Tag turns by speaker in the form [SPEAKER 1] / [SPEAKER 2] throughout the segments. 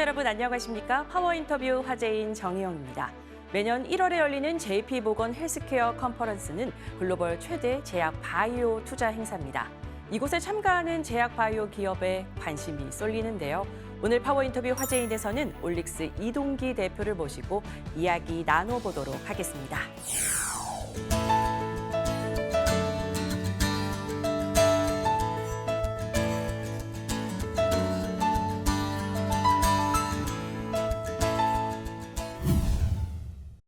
[SPEAKER 1] 여러분 안녕하십니까? 파워 인터뷰 화제인 정혜영입니다. 매년 1월에 열리는 JP모건 헬스케어 컨퍼런스는 글로벌 최대 제약 바이오 투자 행사입니다. 이곳에 참가하는 제약 바이오 기업에 관심이 쏠리는데요. 오늘 파워 인터뷰 화제인에서는 올릭스 이동기 대표를 모시고 이야기 나눠보도록 하겠습니다.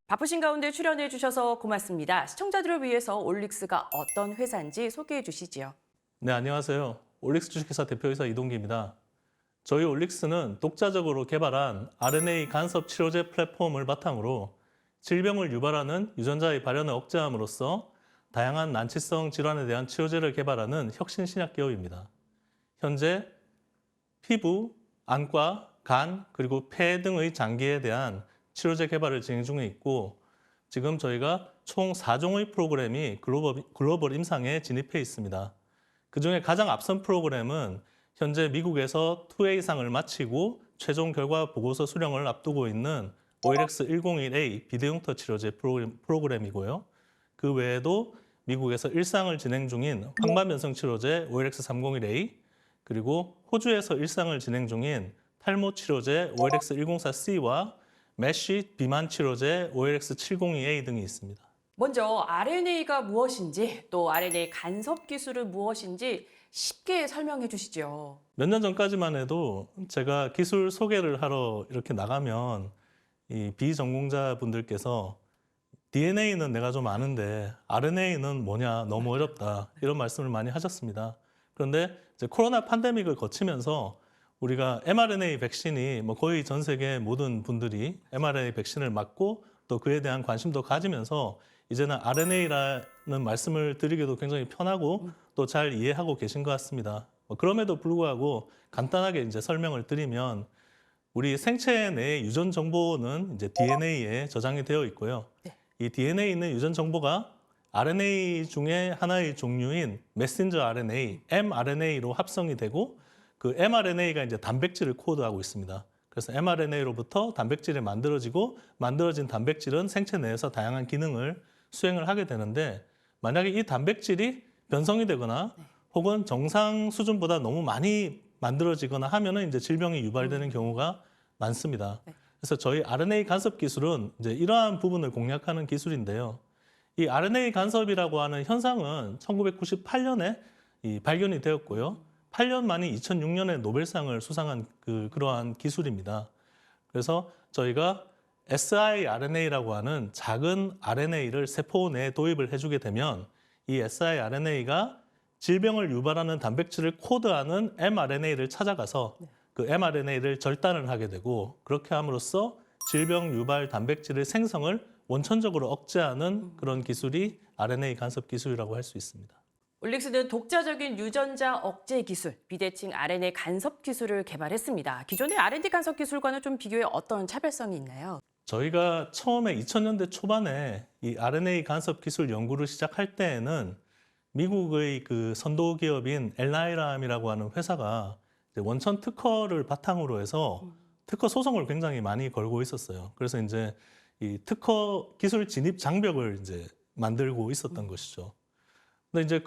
[SPEAKER 1] 바쁘신 가운데 출연해 주셔서 고맙습니다. 시청자들을 위해서 올릭스가 어떤 회사인지 소개해 주시지요.
[SPEAKER 2] 네, 안녕하세요. 올릭스 주식회사 대표이사 이동기입니다. 저희 올릭스는 독자적으로 개발한 RNA 간섭 치료제 플랫폼을 바탕으로 질병을 유발하는 유전자의 발현을 억제함으로써 다양한 난치성 질환에 대한 치료제를 개발하는 혁신 신약 기업입니다. 현재 피부, 안과, 간, 그리고 폐 등의 장기에 대한 치료제 개발을 진행 중에 있고 지금 저희가 총 4종의 프로그램이 글로벌 임상에 진입해 있습니다. 그중에 가장 앞선 프로그램은 현재 미국에서 2A상을 마치고 최종 결과 보고서 수령을 앞두고 있는 OLX101A 비대용터 치료제 프로그램이고요. 그 외에도 미국에서 1상을 진행 중인 황반변성 치료제 OLX301A 그리고 호주에서 1상을 진행 중인 탈모 치료제 OLX104C와 메쉬 비만 치료제 OLX702A 등이 있습니다.
[SPEAKER 1] 먼저 RNA가 무엇인지 또 RNA 간섭 기술은 무엇인지 쉽게 설명해 주시죠.
[SPEAKER 2] 몇 년 전까지만 해도 제가 기술 소개를 하러 이렇게 나가면 이 비전공자분들께서 DNA는 내가 좀 아는데 RNA는 뭐냐 너무 어렵다 이런 말씀을 많이 하셨습니다. 그런데 이제 코로나 팬데믹을 거치면서 우리가 mRNA 백신이 거의 전 세계 모든 분들이 mRNA 백신을 맞고 또 그에 대한 관심도 가지면서 이제는 RNA라는 말씀을 드리기도 굉장히 편하고 또 잘 이해하고 계신 것 같습니다. 그럼에도 불구하고 간단하게 이제 설명을 드리면 우리 생체 내의 유전 정보는 이제 DNA에 저장이 되어 있고요. 이 DNA에 있는 유전 정보가 RNA 중에 하나의 종류인 메신저 RNA, mRNA로 합성이 되고 그 mRNA가 이제 단백질을 코드하고 있습니다. 그래서 mRNA로부터 단백질이 만들어지고 만들어진 단백질은 생체 내에서 다양한 기능을 수행을 하게 되는데 만약에 이 단백질이 변성이 되거나 혹은 정상 수준보다 너무 많이 만들어지거나 하면은 이제 질병이 유발되는 경우가 많습니다. 그래서 저희 RNA 간섭 기술은 이제 이러한 부분을 공략하는 기술인데요. 이 RNA 간섭이라고 하는 현상은 1998년에 발견이 되었고요. 8년 만에 2006년에 노벨상을 수상한 그러한 기술입니다. 그래서 저희가 siRNA라고 하는 작은 RNA를 세포 내에 도입을 해주게 되면 이 siRNA가 질병을 유발하는 단백질을 코드하는 mRNA를 찾아가서 그 mRNA를 절단을 하게 되고 그렇게 함으로써 질병 유발 단백질의 생성을 원천적으로 억제하는 그런 기술이 RNA 간섭 기술이라고 할 수 있습니다.
[SPEAKER 1] 올릭스는 독자적인 유전자 억제 기술, 비대칭 RNA 간섭 기술을 개발했습니다. 기존의 RNA 간섭 기술과는 좀 비교해 어떤 차별성이 있나요?
[SPEAKER 2] 저희가 처음에 2000년대 초반에 이 RNA 간섭 기술 연구를 시작할 때에는 미국의 그 선도 기업인 엘나이람이라고 하는 회사가 원천 특허를 바탕으로 해서 특허 소송을 굉장히 많이 걸고 있었어요. 그래서 이제 이 특허 기술 진입 장벽을 이제 만들고 있었던 것이죠. 근데 이제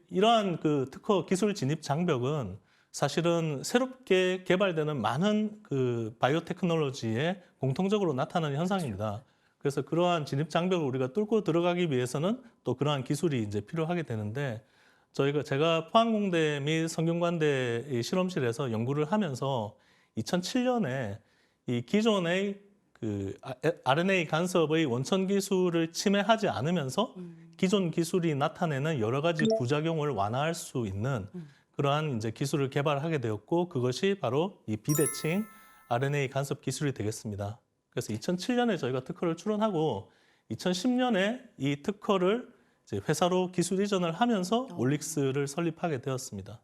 [SPEAKER 2] 이러한 그 특허 기술 진입 장벽은 사실은 새롭게 개발되는 많은 그 바이오 테크놀로지에 공통적으로 나타나는 현상입니다. 그래서 그러한 진입 장벽을 우리가 뚫고 들어가기 위해서는 또 그러한 기술이 이제 필요하게 되는데 제가 포항공대 및 성균관대 실험실에서 연구를 하면서 2007년에 이 기존의 그 RNA 간섭의 원천 기술을 침해하지 않으면서 기존 기술이 나타내는 여러 가지 부작용을 완화할 수 있는 그러한 이제 기술을 개발하게 되었고 그것이 바로 이 비대칭 RNA 간섭 기술이 되겠습니다. 그래서 2007년에 저희가 특허를 출원하고 2010년에 이 특허를 이제 회사로 기술 이전을 하면서 올릭스를 설립하게 되었습니다.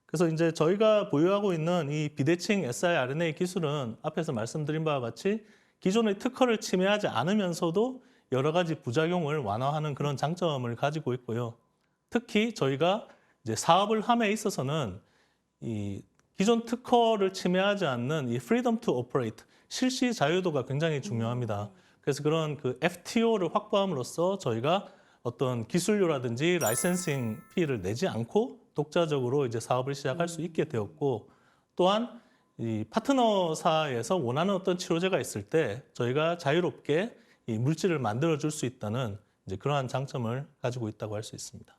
[SPEAKER 2] 그래서 이제 저희가 보유하고 있는 이 비대칭 siRNA 기술은 앞에서 말씀드린 바와 같이 기존의 특허를 침해하지 않으면서도 여러 가지 부작용을 완화하는 그런 장점을 가지고 있고요. 특히 저희가 이제 사업을 함에 있어서는 이 기존 특허를 침해하지 않는 이 freedom to operate, 실시 자유도가 굉장히 중요합니다. 그래서 그런 그 FTO를 확보함으로써 저희가 어떤 기술료라든지 라이센싱 피를 내지 않고 독자적으로 이제 사업을 시작할 수 있게 되었고, 또한 이 파트너사에서 원하는 어떤 치료제가 있을 때 저희가 자유롭게 이 물질을 만들어 줄 수 있다는 이제 그러한 장점을 가지고 있다고 할 수 있습니다.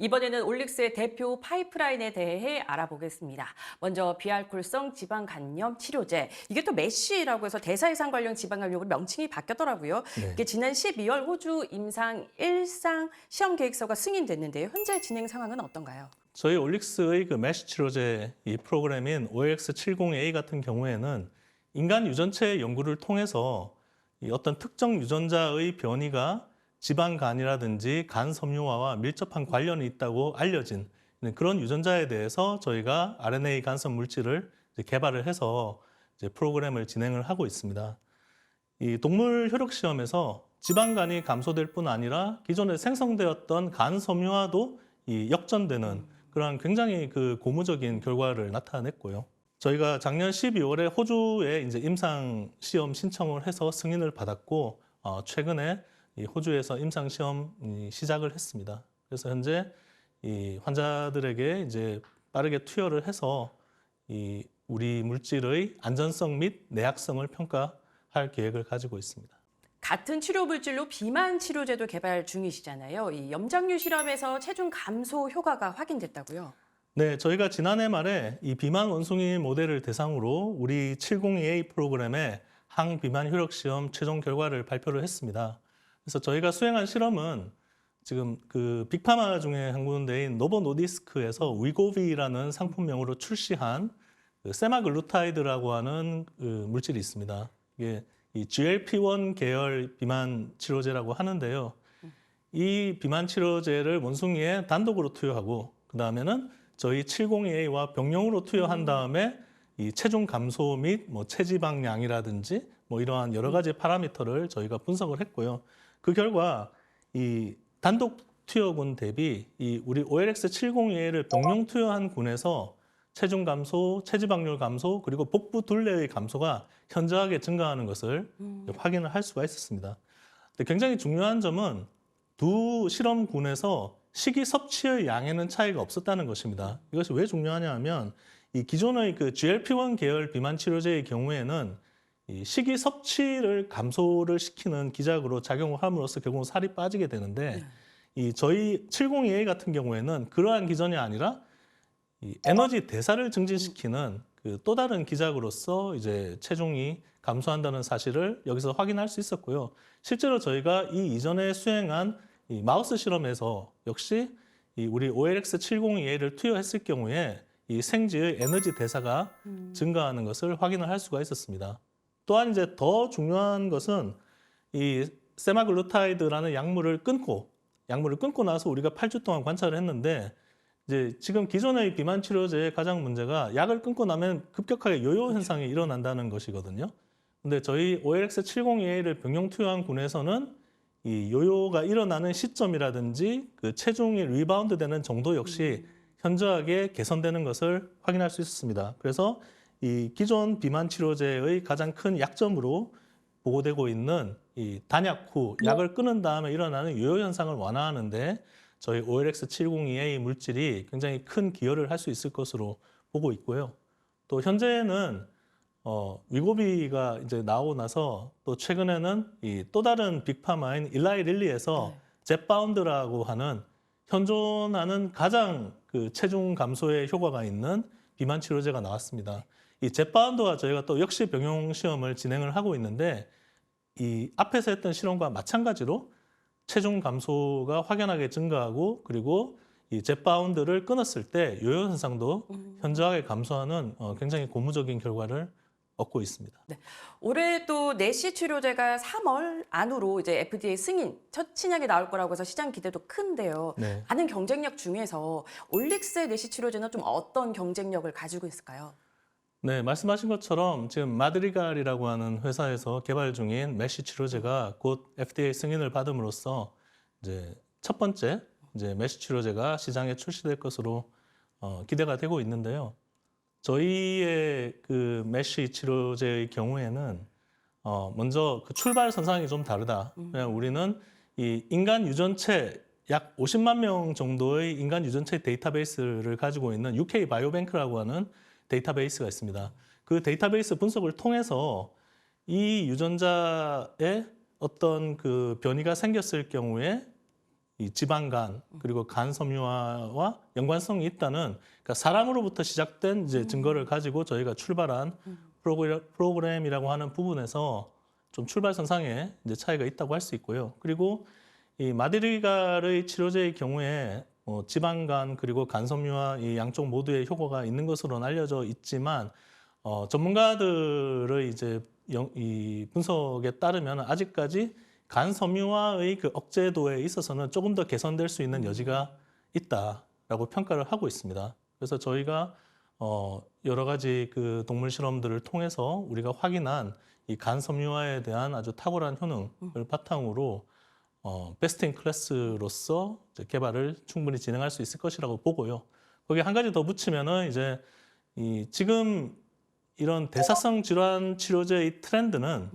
[SPEAKER 1] 이번에는 올릭스의 대표 파이프라인에 대해 알아보겠습니다. 먼저 비알코올성 지방간염 치료제. 이게 또 메쉬라고 해서 대사이상 관련 지방간염으로 명칭이 바뀌었더라고요.
[SPEAKER 2] 네.
[SPEAKER 1] 이게 지난 12월 호주 임상 1상 시험 계획서가 승인됐는데요. 현재 진행 상황은 어떤가요?
[SPEAKER 2] 저희 올릭스의 그 메쉬 치료제 이 프로그램인 OX70A 같은 경우에는 인간 유전체 연구를 통해서 이 어떤 특정 유전자의 변이가 지방간이라든지 간 섬유화와 밀접한 관련이 있다고 알려진 그런 유전자에 대해서 저희가 RNA 간섭 물질을 이제 개발을 해서 이제 프로그램을 진행을 하고 있습니다. 이 동물 효력 시험에서 지방간이 감소될 뿐 아니라 기존에 생성되었던 간 섬유화도 이 역전되는 그런 굉장히 그 고무적인 결과를 나타냈고요. 저희가 작년 12월에 호주에 이제 임상 시험 신청을 해서 승인을 받았고, 최근에 이 호주에서 임상 시험이 시작을 했습니다. 그래서 현재 이 환자들에게 이제 빠르게 투여를 해서 이 우리 물질의 안전성 및 내약성을 평가할 계획을 가지고 있습니다.
[SPEAKER 1] 같은 치료 물질로 비만 치료제도 개발 중이시잖아요. 이 염장류 실험에서 체중 감소 효과가 확인됐다고요?
[SPEAKER 2] 네, 저희가 지난해 말에 이 비만 원숭이 모델을 대상으로 우리 702A 프로그램의 항비만 효력 시험 최종 결과를 발표를 했습니다. 그래서 저희가 수행한 실험은 지금 그 빅파마 중에 한 군데인 노보노디스크에서 위고비라는 상품명으로 출시한 그 세마글루타이드라고 하는 그 물질이 있습니다. 이게 이 GLP-1 계열 비만 치료제라고 하는데요. 이 비만 치료제를 원숭이에 단독으로 투여하고 그 다음에는 저희 702A와 병용으로 투여한 다음에 이 체중 감소 및 뭐 체지방량이라든지 뭐 이러한 여러 가지 파라미터를 저희가 분석을 했고요. 그 결과 이 단독 투여군 대비 이 우리 OLX702A를 병용 투여한 군에서 체중 감소, 체지방률 감소, 그리고 복부 둘레의 감소가 현저하게 증가하는 것을 확인을 할 수가 있었습니다. 근데 굉장히 중요한 점은 두 실험군에서 식이 섭취의 양에는 차이가 없었다는 것입니다. 이것이 왜 중요하냐 하면 이 기존의 그 GLP-1 계열 비만 치료제의 경우에는 이 식이 섭취를 감소를 시키는 기작으로 작용을 함으로써 결국 살이 빠지게 되는데 이 저희 702A 같은 경우에는 그러한 기전이 아니라 이 에너지 대사를 증진시키는 그 또 다른 기작으로서 이제 체중이 감소한다는 사실을 여기서 확인할 수 있었고요. 실제로 저희가 이 이전에 수행한 이 마우스 실험에서 역시 이 우리 OLX702A를 투여했을 경우에 이 생쥐의 에너지 대사가 증가하는 것을 확인을 할 수가 있었습니다. 또한 이제 더 중요한 것은 이 세마글루타이드라는 약물을 끊고 나서 우리가 8주 동안 관찰을 했는데 이제 지금 기존의 비만 치료제의 가장 문제가 약을 끊고 나면 급격하게 요요 현상이 일어난다는 것이거든요. 근데 저희 OLX702A를 병용 투여한 군에서는 이 요요가 일어나는 시점이라든지 그 체중이 리바운드 되는 정도 역시 현저하게 개선되는 것을 확인할 수 있었습니다. 그래서 이 기존 비만 치료제의 가장 큰 약점으로 보고되고 있는 이 단약 후 약을 끊은 다음에 일어나는 요요 현상을 완화하는데 저희 OLX702A 물질이 굉장히 큰 기여를 할 수 있을 것으로 보고 있고요. 또 현재는 위고비가 이제 나오고 나서 또 최근에는 이 또 다른 빅파마인 일라이 릴리에서 젯바운드라고 하는 현존하는 가장 그 체중 감소에 효과가 있는 비만 치료제가 나왔습니다. 이 젯바운드와 저희가 또 역시 병용 시험을 진행을 하고 있는데 이 앞에서 했던 실험과 마찬가지로 체중 감소가 확연하게 증가하고 그리고 이 젯바운드를 끊었을 때 요요 현상도 현저하게 감소하는 굉장히 고무적인 결과를 얻고 있습니다.
[SPEAKER 1] 네. 올해 또 내시 치료제가 3월 안으로 이제 FDA 승인 첫 신약이 나올 거라고 해서 시장 기대도 큰데요.
[SPEAKER 2] 네.
[SPEAKER 1] 많은 경쟁력 중에서 올릭스의 내시 치료제는 좀 어떤 경쟁력을 가지고 있을까요?
[SPEAKER 2] 네, 말씀하신 것처럼 지금 마드리갈이라고 하는 회사에서 개발 중인 메쉬 치료제가 곧 FDA 승인을 받음으로써 이제 첫 번째 이제 메쉬 치료제가 시장에 출시될 것으로 기대가 되고 있는데요. 저희의 그 메쉬 치료제의 경우에는 먼저 그 출발 선상이 좀 다르다. 그냥 우리는 이 인간 유전체 약 50만 명 정도의 인간 유전체 데이터베이스를 가지고 있는 UK 바이오뱅크라고 하는 데이터베이스가 있습니다. 그 데이터베이스 분석을 통해서 이 유전자에 어떤 그 변이가 생겼을 경우에 이 지방간 그리고 간 섬유화와 연관성이 있다는, 그러니까 사람으로부터 시작된 이제 증거를 가지고 저희가 출발한 프로그램이라고 하는 부분에서 좀 출발선상에 이제 차이가 있다고 할 수 있고요. 그리고 이 마드리갈의 치료제의 경우에 지방간 그리고 간 섬유화 이 양쪽 모두의 효과가 있는 것으로는 알려져 있지만 전문가들의 이제 이 분석에 따르면 아직까지 간 섬유화의 그 억제도에 있어서는 조금 더 개선될 수 있는 여지가 있다라고 평가를 하고 있습니다. 그래서 저희가 여러 가지 그 동물 실험들을 통해서 우리가 확인한 이 간 섬유화에 대한 아주 탁월한 효능을 바탕으로 베스트 인 클래스로서 개발을 충분히 진행할 수 있을 것이라고 보고요. 거기에 한 가지 더 붙이면은 이제 지금 이런 대사성 질환 치료제의 트렌드는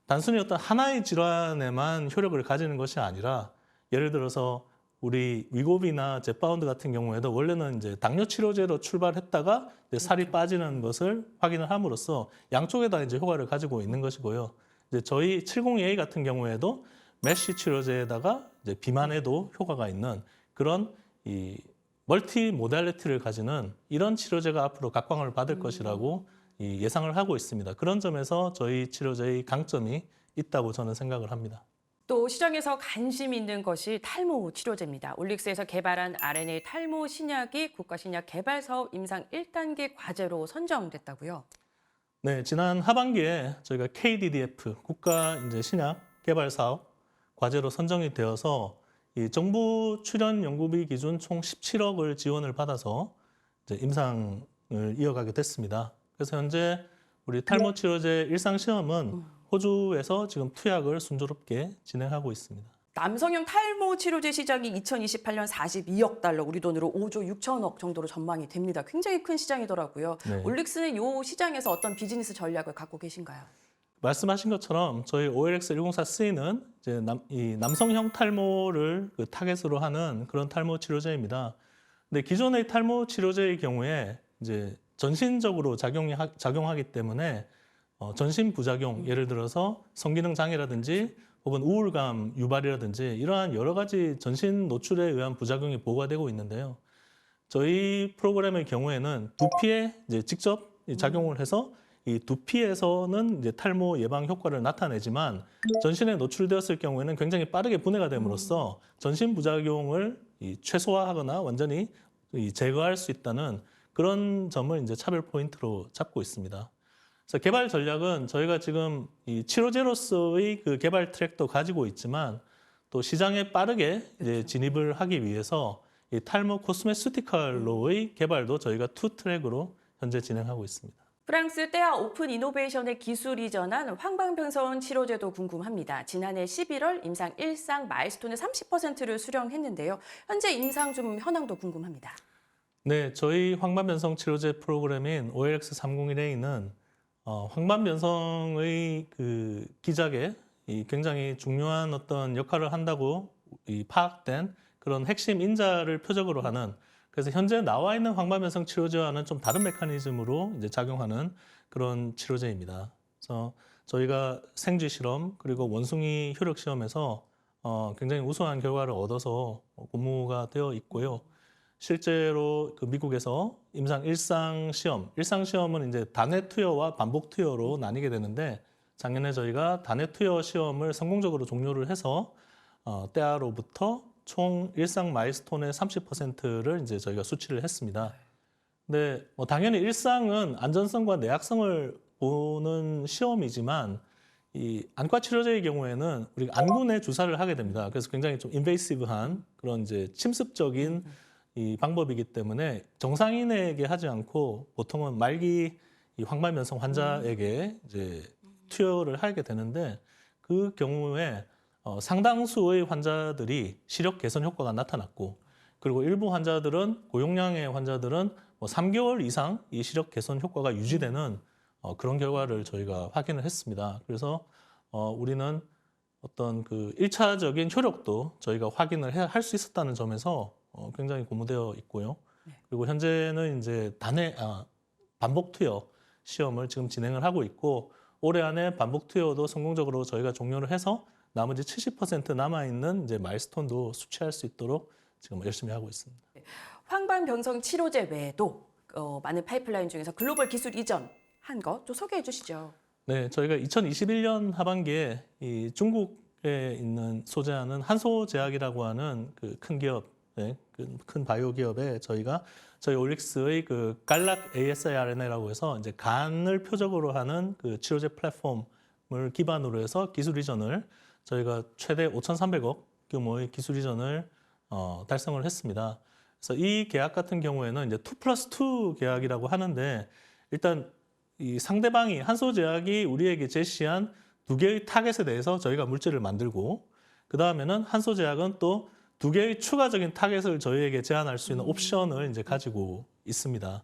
[SPEAKER 2] 단순히 어떤 하나의 질환에만 효력을 가지는 것이 아니라, 예를 들어서 우리 위고비나 제파운드 같은 경우에도 원래는 이제 당뇨 치료제로 출발했다가 이제 살이 빠지는 것을 확인을 함으로써 양쪽에 다 이제 효과를 가지고 있는 것이고요. 이제 저희 702A 같은 경우에도 메쉬 치료제에다가 이제 비만에도 효과가 있는 그런 이 멀티 모달리티를 가지는 이런 치료제가 앞으로 각광을 받을 것이라고 예상을 하고 있습니다. 그런 점에서 저희 치료제의 강점이 있다고 저는 생각을 합니다.
[SPEAKER 1] 또 시장에서 관심 있는 것이 탈모 치료제입니다. 올릭스에서 개발한 RNA 탈모 신약이 국가신약 개발 사업 임상 1단계 과제로 선정됐다고요?
[SPEAKER 2] 네, 지난 하반기에 저희가 KDDF 국가 이제 신약 개발 사업 과제로 선정이 되어서 이 정부 출연 연구비 기준 총 17억을 지원을 받아서 이제 임상을 이어가게 됐습니다. 그래서 현재 우리 탈모 치료제 일상 시험은 호주에서 지금 투약을 순조롭게 진행하고 있습니다.
[SPEAKER 1] 남성형 탈모 치료제 시장이 2028년 42억 달러, 우리 돈으로 5조 6천억 정도로 전망이 됩니다. 굉장히 큰 시장이더라고요.
[SPEAKER 2] 네.
[SPEAKER 1] 올릭스는 이 시장에서 어떤 비즈니스 전략을 갖고 계신가요?
[SPEAKER 2] 말씀하신 것처럼 저희 OLX104C는 이제 이 남성형 탈모를 그 타겟으로 하는 그런 탈모 치료제입니다. 근데 기존의 탈모 치료제의 경우에 이제 전신적으로 작용하기 때문에 전신 부작용, 예를 들어서 성기능 장애라든지 혹은 우울감 유발이라든지 이러한 여러 가지 전신 노출에 의한 부작용이 보고가 되고 있는데요. 저희 프로그램의 경우에는 두피에 이제 직접 작용을 해서 이 두피에서는 이제 탈모 예방 효과를 나타내지만 전신에 노출되었을 경우에는 굉장히 빠르게 분해가 됨으로써 전신 부작용을 최소화하거나 완전히 제거할 수 있다는 그런 점을 이제 차별 포인트로 잡고 있습니다. 그래서 개발 전략은 저희가 지금 이 치료제로서의 그 개발 트랙도 가지고 있지만 또 시장에 빠르게 이제 진입을 하기 위해서 이 탈모 코스메스티컬로의 개발도 저희가 투 트랙으로 현재 진행하고 있습니다.
[SPEAKER 1] 프랑스 떼아 오픈 이노베이션의 기술 이전한 황방변성 치료제도 궁금합니다. 지난해 11월 임상 1상 마일스톤의 30%를 수령했는데요. 현재 임상 중 현황도 궁금합니다.
[SPEAKER 2] 네, 저희 황반변성 치료제 프로그램인 OLX301A는 황반변성의 그 기작에 굉장히 중요한 어떤 역할을 한다고 파악된 그런 핵심 인자를 표적으로 하는, 그래서 현재 나와 있는 황반변성 치료제와는 좀 다른 메커니즘으로 이제 작용하는 그런 치료제입니다. 그래서 저희가 생쥐 실험 그리고 원숭이 효력 시험에서 굉장히 우수한 결과를 얻어서 고무가 되어 있고요. 실제로 그 미국에서 임상 일상 시험은 이제 단회 투여와 반복 투여로 나뉘게 되는데, 작년에 저희가 단회 투여 시험을 성공적으로 종료를 해서 떼아로부터 총 일상 마일스톤의 30%를 이제 저희가 수치를 했습니다. 근데 당연히 일상은 안전성과 내약성을 보는 시험이지만 이 안과 치료제의 경우에는 우리가 안구 내 주사를 하게 됩니다. 그래서 굉장히 좀 인베이시브한 그런 이제 침습적인 이 방법이기 때문에 정상인에게 하지 않고 보통은 말기 이 황반변성 환자에게 이제 투여를 하게 되는데 그 경우에 상당수의 환자들이 시력 개선 효과가 나타났고 그리고 일부 환자들은 고용량의 환자들은 뭐 3개월 이상 이 시력 개선 효과가 유지되는 그런 결과를 저희가 확인을 했습니다. 그래서 우리는 어떤 그 1차적인 효력도 저희가 확인을 할 수 있었다는 점에서 굉장히 고무되어 있고요. 그리고 현재는 이제 반복 투여 시험을 지금 진행을 하고 있고 올해 안에 반복 투여도 성공적으로 저희가 종료를 해서 나머지 70% 남아있는 이제 마일스톤도 수취할 수 있도록 지금 열심히 하고 있습니다.
[SPEAKER 1] 황반변성 치료제 외에도 많은 파이프라인 중에서 글로벌 기술 이전 한 거 좀 소개해 주시죠.
[SPEAKER 2] 네, 저희가 2021년 하반기에 이 중국에 있는 소재하는 한소제약이라고 하는 그 큰 기업, 큰 바이오 기업에 저희 올릭스의 그 갈락 ASRNA라고 해서 이제 간을 표적으로 하는 그 치료제 플랫폼을 기반으로 해서 기술 이전을 저희가 최대 5,300억 규모의 기술 이전을 달성을 했습니다. 그래서 이 계약 같은 경우에는 이제 2+2 계약이라고 하는데 일단 이 상대방이 한소제약이 우리에게 제시한 2개의 타겟에 대해서 저희가 물질을 만들고 그 다음에는 한소제약은 또 2개의 추가적인 타겟을 저희에게 제안할 수 있는 옵션을 이제 가지고 있습니다.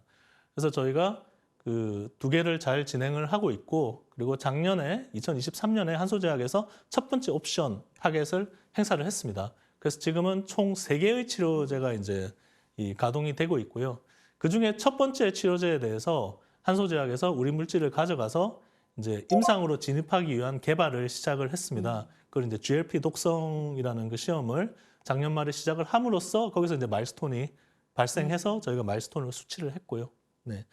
[SPEAKER 2] 그래서 저희가 그 2개를 잘 진행을 하고 있고 그리고 작년에 2023년에 한소제약에서 첫 번째 옵션 타겟을 행사를 했습니다. 그래서 지금은 총 3개의 치료제가 이제 이 가동이 되고 있고요. 그 중에 첫 번째 치료제에 대해서 한소제약에서 우리 물질을 가져가서 이제 임상으로 진입하기 위한 개발을 시작을 했습니다. 그걸 이제 GLP 독성이라는 그 시험을 작년 말에 시작을 함으로써 거기서 이제 마일스톤이 발생해서 저희가 마일스톤을 수치를 했고요. 네.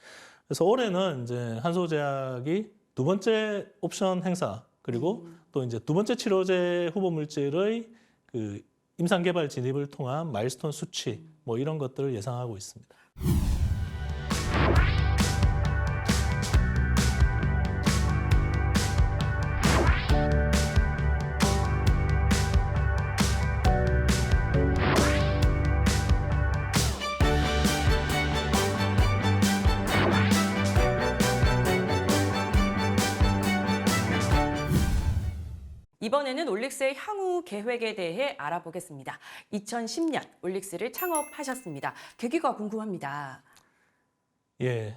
[SPEAKER 2] 그래서 올해는 이제 한소제약이 2번째 옵션 행사 그리고 또 이제 2번째 치료제 후보 물질의 그 임상 개발 진입을 통한 마일스톤 수치 뭐 이런 것들을 예상하고 있습니다.
[SPEAKER 1] 이번에는 올릭스의 향후 계획에 대해 알아보겠습니다. 2010년 올릭스를 창업하셨습니다. 계기가 궁금합니다.
[SPEAKER 2] 예,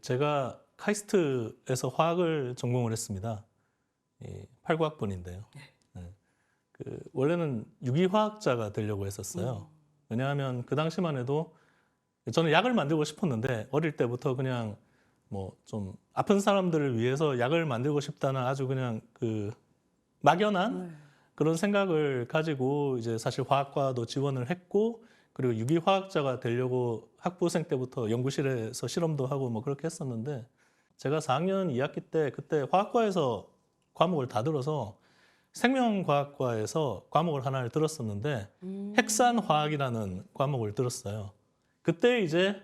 [SPEAKER 2] 제가 카이스트에서 화학을 전공을 했습니다. 89학번인데요. 원래는 유기화학자가 되려고 했었어요. 왜냐하면 그 당시만 해도 저는 약을 만들고 싶었는데 어릴 때부터 그냥 뭐 좀 아픈 사람들을 위해서 약을 만들고 싶다는 아주 그냥 그 막연한 그런 생각을 가지고 이제 사실 화학과도 지원을 했고 그리고 유기화학자가 되려고 학부생 때부터 연구실에서 실험도 하고 뭐 그렇게 했었는데 제가 4학년 2학기 때 그때 화학과에서 과목을 다 들어서 생명과학과에서 과목을 하나를 들었었는데 핵산화학이라는 과목을 들었어요. 그때 이제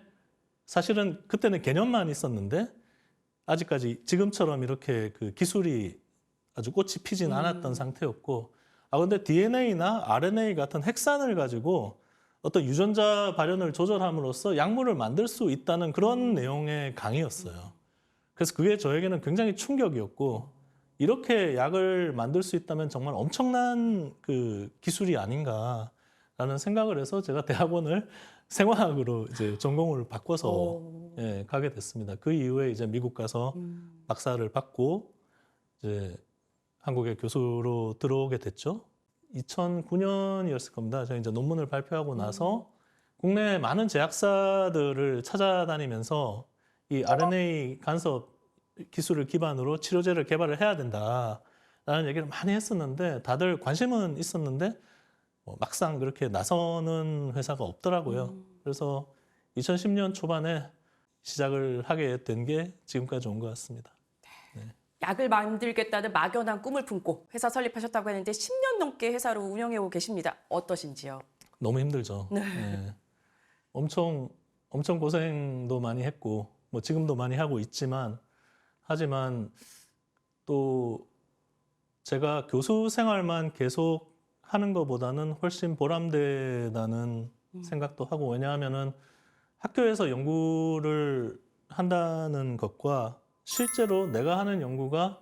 [SPEAKER 2] 사실은 그때는 개념만 있었는데 아직까지 지금처럼 이렇게 그 기술이 아주 꽃이 피진 않았던 상태였고 근데 DNA나 RNA 같은 핵산을 가지고 어떤 유전자 발현을 조절함으로써 약물을 만들 수 있다는 그런 내용의 강의였어요. 그래서 그게 저에게는 굉장히 충격이었고 이렇게 약을 만들 수 있다면 정말 엄청난 그 기술이 아닌가라는 생각을 해서 제가 대학원을 생화학으로 이제 전공을 바꿔서 가게 됐습니다. 그 이후에 이제 미국 가서 박사를 받고 이제 한국의 교수로 들어오게 됐죠. 2009년이었을 겁니다. 제가 이제 논문을 발표하고 나서 국내 많은 제약사들을 찾아다니면서 이 RNA 간섭 기술을 기반으로 치료제를 개발을 해야 된다라는 얘기를 많이 했었는데 다들 관심은 있었는데 막상 그렇게 나서는 회사가 없더라고요. 그래서 2010년 초반에 시작을 하게 된 게 지금까지 온 것 같습니다.
[SPEAKER 1] 약을 만들겠다는 막연한 꿈을 품고 회사 설립하셨다고 했는데 10년 넘게 회사를 운영해오고 계십니다. 어떠신지요?
[SPEAKER 2] 너무 힘들죠. 네. 엄청 고생도 많이 했고 뭐 지금도 많이 하고 있지만 하지만 또 제가 교수 생활만 계속 하는 것보다는 훨씬 보람되다는 생각도 하고, 왜냐하면은 학교에서 연구를 한다는 것과 실제로 내가 하는 연구가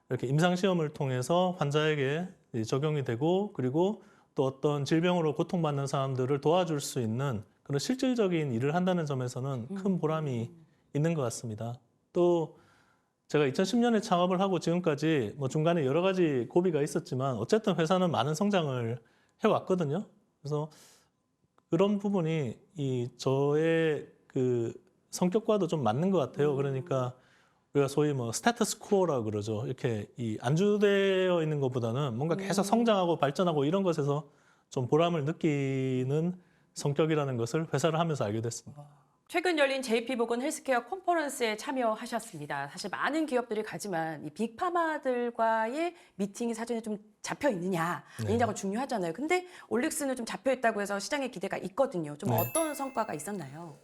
[SPEAKER 2] 이렇게 임상시험을 통해서 환자에게 적용이 되고, 그리고 또 어떤 질병으로 고통받는 사람들을 도와줄 수 있는 그런 실질적인 일을 한다는 점에서는 큰 보람이 있는 것 같습니다. 또 제가 2010년에 창업을 하고 지금까지 뭐 중간에 여러 가지 고비가 있었지만 어쨌든 회사는 많은 성장을 해왔거든요. 그래서 그런 부분이 이 저의 그 성격과도 좀 맞는 것 같아요. 그러니까 우리가 소위 뭐 스테터스 퀘어라고 그러죠. 이렇게 이 안주되어 있는 것보다는 뭔가 계속 성장하고 발전하고 이런 것에서 좀 보람을 느끼는 성격이라는 것을 회사를 하면서 알게 됐습니다.
[SPEAKER 1] 최근 열린 JP보건 헬스케어 컨퍼런스에 참여하셨습니다. 사실 많은 기업들이 가지만 이 빅파마들과의 미팅이 사전에 좀 잡혀 있느냐 아니냐가 중요하잖아요. 근데 올릭스는 좀 잡혀 있다고 해서 시장에 기대가 있거든요. 좀 어떤 성과가 있었나요?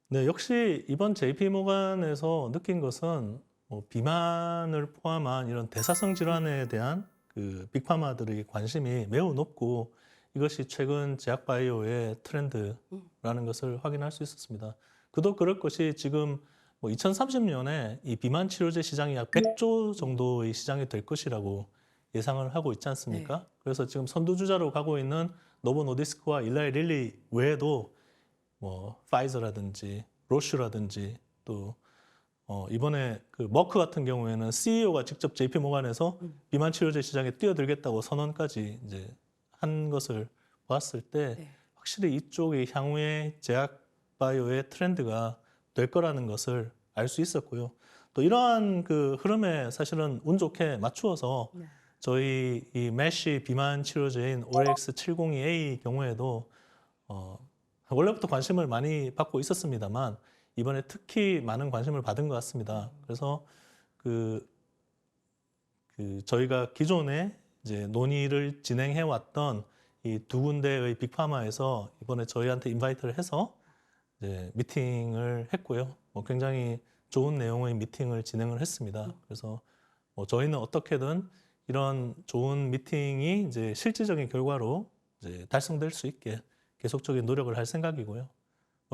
[SPEAKER 2] 네, 역시 이번 JP모간에서 느낀 것은 뭐 비만을 포함한 이런 대사성 질환에 대한 그 빅파마들의 관심이 매우 높고, 이것이 최근 제약바이오의 트렌드라는 것을 확인할 수 있었습니다. 그도 그럴 것이 지금 뭐 2030년에 이 비만 치료제 시장이 약 100조 정도의 시장이 될 것이라고 예상을 하고 있지 않습니까? 그래서 지금 선두주자로 가고 있는 노보노디스크와 일라이 릴리 외에도 뭐 파이저라든지 로슈라든지 또 이번에 그 머크 같은 경우에는 CEO가 직접 JP 모간에서 비만 치료제 시장에 뛰어들겠다고 선언까지 이제 한 것을 봤을 때 확실히 이쪽이 향후의 제약 바이오의 트렌드가 될 거라는 것을 알 수 있었고요. 또 이러한 그 흐름에 사실은 운 좋게 맞추어서 저희 이 메쉬 비만 치료제인 ORX702A 경우에도 원래부터 관심을 많이 받고 있었습니다만 이번에 특히 많은 관심을 받은 것 같습니다. 그래서 그 저희가 기존에 이제 논의를 진행해 왔던 이 두 군데의 빅파마에서 이번에 저희한테 인바이트를 해서 이제 미팅을 했고요. 뭐 굉장히 좋은 내용의 미팅을 진행을 했습니다. 그래서 뭐 저희는 어떻게든 이런 좋은 미팅이 이제 실질적인 결과로 이제 달성될 수 있게 계속적인 노력을 할 생각이고요.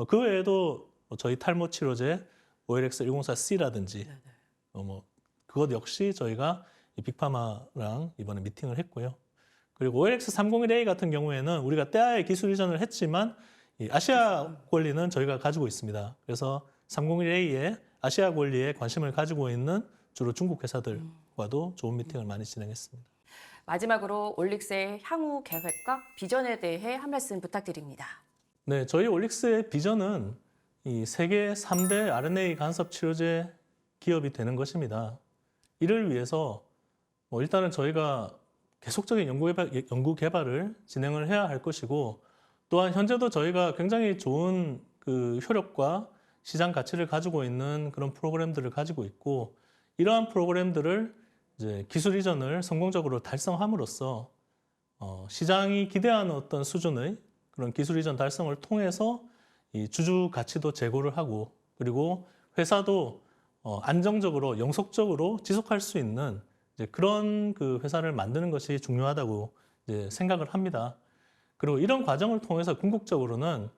[SPEAKER 2] 그 외에도 저희 탈모 치료제 OLX104C라든지 뭐 그것 역시 저희가 이 빅파마랑 이번에 미팅을 했고요. 그리고 OLX301A 같은 경우에는 우리가 때아의 기술 이전을 했지만 이 아시아 권리는 저희가 가지고 있습니다. 그래서 301A의 아시아 권리에 관심을 가지고 있는 주로 중국 회사들과도 좋은 미팅을 많이 진행했습니다.
[SPEAKER 1] 마지막으로 올릭스의 향후 계획과 비전에 대해 한 말씀 부탁드립니다.
[SPEAKER 2] 네, 저희 올릭스의 비전은 이 세계 3대 RNA 간섭 치료제 기업이 되는 것입니다. 이를 위해서 일단은 저희가 계속적인 연구 개발을 진행을 해야 할 것이고, 또한 현재도 저희가 굉장히 좋은 그 효력과 시장 가치를 가지고 있는 그런 프로그램들을 가지고 있고, 이러한 프로그램들을 이제 기술 이전을 성공적으로 달성함으로써 시장이 기대하는 어떤 수준의 그런 기술 이전 달성을 통해서 이 주주 가치도 제고를 하고, 그리고 회사도 안정적으로 영속적으로 지속할 수 있는 이제 그런 그 회사를 만드는 것이 중요하다고 이제 생각을 합니다. 그리고 이런 과정을 통해서 궁극적으로는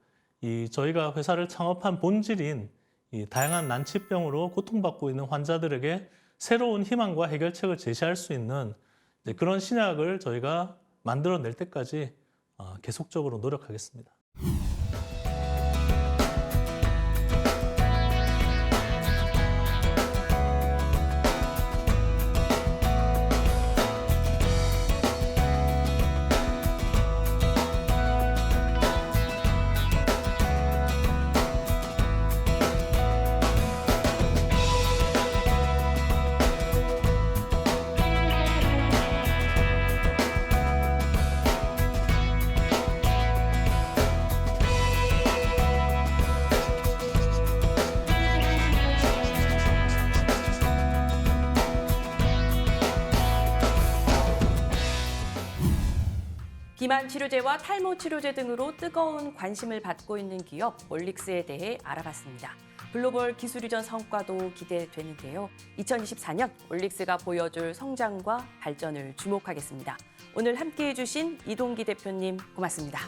[SPEAKER 2] 이 저희가 회사를 창업한 본질인 이 다양한 난치병으로 고통받고 있는 환자들에게 새로운 희망과 해결책을 제시할 수 있는 이제 그런 신약을 저희가 만들어낼 때까지 계속적으로 노력하겠습니다.
[SPEAKER 1] 비만 치료제와 탈모 치료제 등으로 뜨거운 관심을 받고 있는 기업 올릭스에 대해 알아봤습니다. 글로벌 기술 이전 성과도 기대되는데요. 2024년 올릭스가 보여줄 성장과 발전을 주목하겠습니다. 오늘 함께해 주신 이동기 대표님 고맙습니다.